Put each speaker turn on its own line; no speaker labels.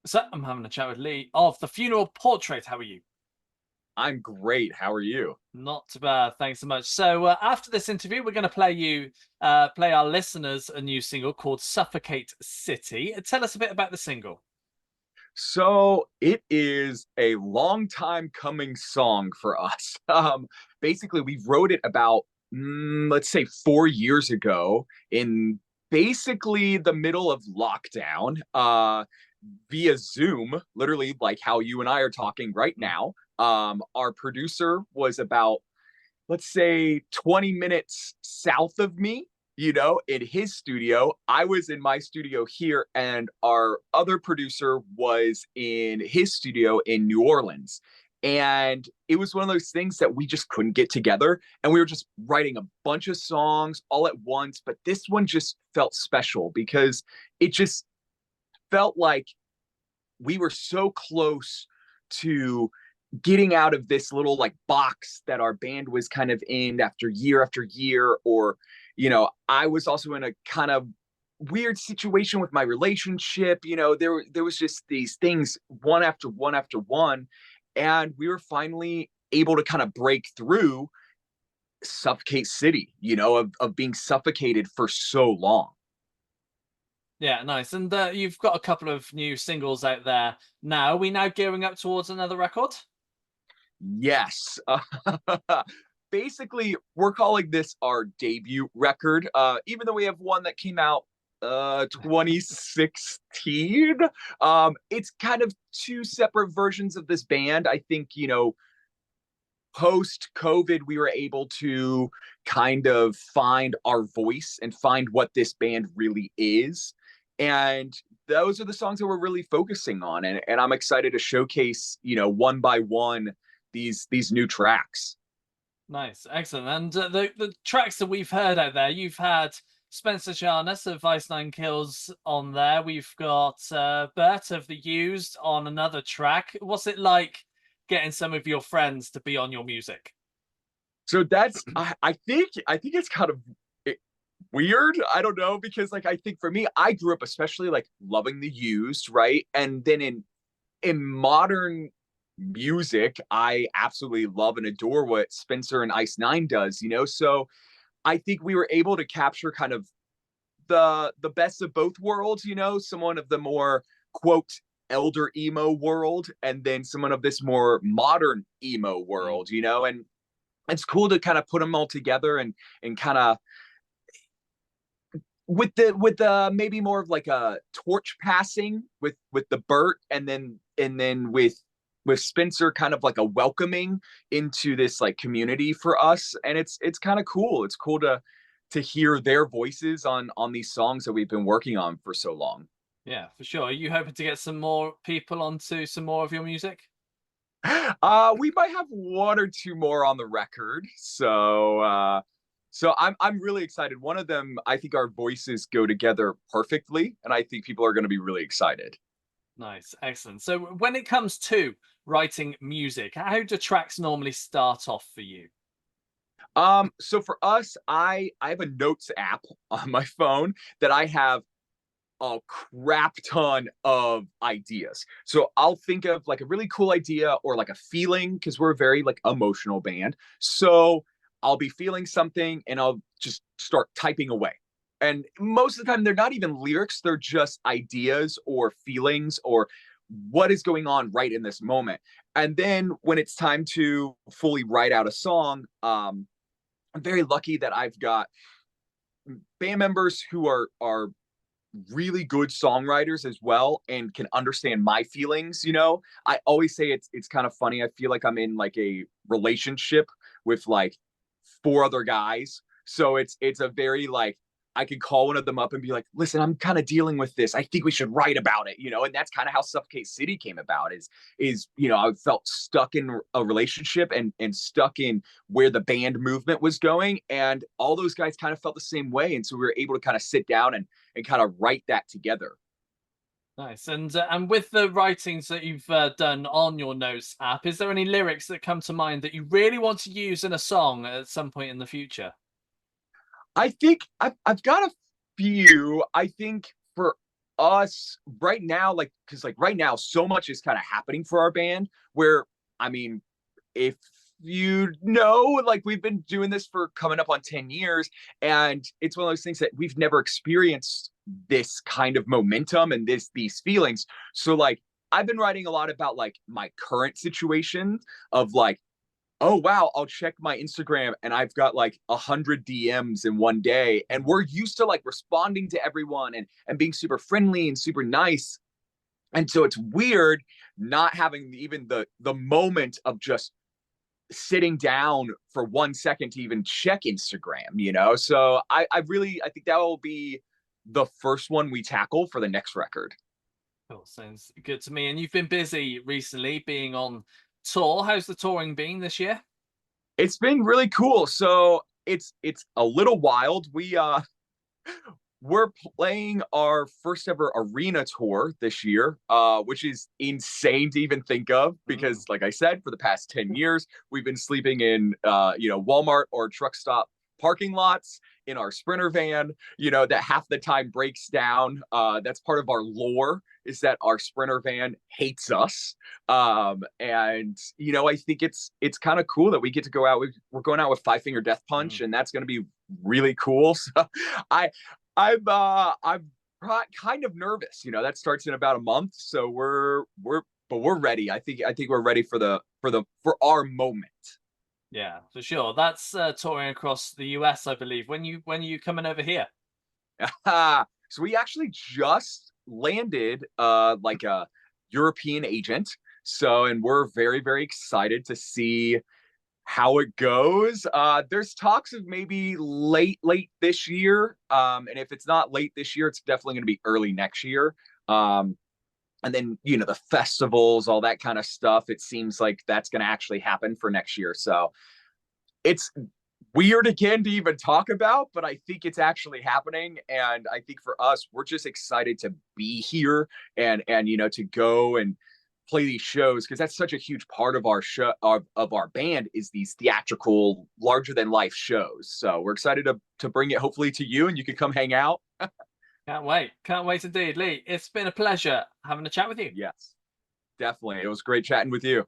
So I'm having a chat with Lee of The Funeral Portrait. How are you?
I'm great. How are you?
Not too bad, thanks so much. So after this interview, we're going to play our listeners a new single called "Suffocate City." Tell us a bit about the single.
So it is a long time coming song for us. Basically, we wrote it about, let's say, 4 years ago in basically the middle of lockdown, via Zoom, literally like how you and I are talking right
Mm.
now. Our producer was about, let's say, 20 minutes south of me, in his studio. I was in my studio here, and our other producer was in his studio in New Orleans. And it was one of those things that we just couldn't get together. And we were just writing a bunch of songs all at once. But this one just felt special because it just felt like we were so close to getting out of this little like box that our band was kind of in after year. Or I was also in a kind of weird situation with my relationship. There was just these things one after one after one, and we were finally able to kind of break through Suffocate City, of being suffocated for so long.
Yeah, nice. And you've got a couple of new singles out there now. Are we now gearing up towards another record?
Yes. Basically, we're calling this our debut record, even though we have one that came out 2016. It's kind of two separate versions of this band. I think, post COVID, we were able to kind of find our voice and find what this band really is. And those are the songs that we're really focusing on. And I'm excited to showcase, one by one, these new tracks.
Nice, excellent. And the tracks that we've heard out there, you've had Spencer Charnas of Ice Nine Kills on there. We've got Bert of The Used on another track. What's it like getting some of your friends to be on your music?
So that's I think it's kind of weird. I don't know, because like I think for me, I grew up especially like loving the used, right? And then in modern music, I absolutely love and adore what Spencer and Ice Nine does, So I think we were able to capture kind of the best of both worlds, someone of the more quote elder emo world, and then someone of this more modern emo
Mm.
world, and it's cool to kind of put them all together and kind of with the maybe more of like a torch passing with the Bert, and then with Spencer, kind of like a welcoming into this like community for us. And it's kind of cool. It's cool to hear their voices on these songs that we've been working on for so long.
Yeah, for sure. Are you hoping to get some more people onto some more of your music?
We might have one or two more on the record. So I'm really excited. One of them, I think our voices go together perfectly, and I think people are going to be really excited.
Nice, excellent. So when it comes to writing music, how do tracks normally start off for you?
So for us, I have a notes app on my phone that I have a crap ton of ideas. So I'll think of like a really cool idea or like a feeling, because we're a very like emotional band. So I'll be feeling something and I'll just start typing away. And most of the time they're not even lyrics, they're just ideas or feelings or what is going on right in this moment. And then when it's time to fully write out a song, I'm very lucky that I've got band members who are really good songwriters as well and can understand my feelings. I always say it's kind of funny. I feel like I'm in like a relationship with like four other guys. So it's a very like, I could call one of them up and be like, listen, I'm kind of dealing with this. I think we should write about it, and that's kind of how Suffocate City came about. Is I felt stuck in a relationship and stuck in where the band movement was going. And all those guys kind of felt the same way. And so we were able to kind of sit down and kind of write that together.
Nice. And with the writings that you've done on your notes app, is there any lyrics that come to mind that you really want to use in a song at some point in the future?
I think I've got a few. I think for us right now, like, because like right now, so much is kind of happening for our band. Where I mean, if you know, like we've been doing this for coming up on 10 years, and it's one of those things that we've never experienced this kind of momentum and these feelings. So like I've been writing a lot about like my current situation of like, oh wow, I'll check my Instagram and I've got like 100 DMs in one day. And we're used to like responding to everyone and being super friendly and super nice. And so it's weird not having even the moment of just sitting down for 1 second to even check Instagram, you know? So I think that will be the first one we tackle for the next record.
Cool, sounds good to me. And you've been busy recently being on tour. How's the touring been this year?
It's been really cool. So it's a little wild. We're playing our first ever arena tour this year, which is insane to even think of because, like I said, for the past 10 years, we've been sleeping in, Walmart or truck stop parking lots in our Sprinter van, that half the time breaks down. That's part of our lore is that our Sprinter van hates us. And, I think it's kind of cool that we get to go out. We're going out with Five Finger Death Punch, and that's going to be really cool. So I'm kind of nervous. That starts in about a month, so we're ready. I think we're ready for our moment.
Yeah, for sure. That's touring across the US, I believe. When are you coming over here?
So we actually just landed like a European agent. So, and we're very, very excited to see how it goes. There's talks of maybe late this year. And if it's not late this year, it's definitely going to be early next year. And then, the festivals, all that kind of stuff, it seems like that's going to actually happen for next year. So it's weird again to even talk about, but I think it's actually happening. And I think for us, we're just excited to be here and to go and play these shows because that's such a huge part of our show of our band is these theatrical, larger than life shows. So we're excited to bring it hopefully to you and you can come hang out.
Can't wait indeed. Lee, it's been a pleasure having a chat with you.
Yes, definitely. It was great chatting with you.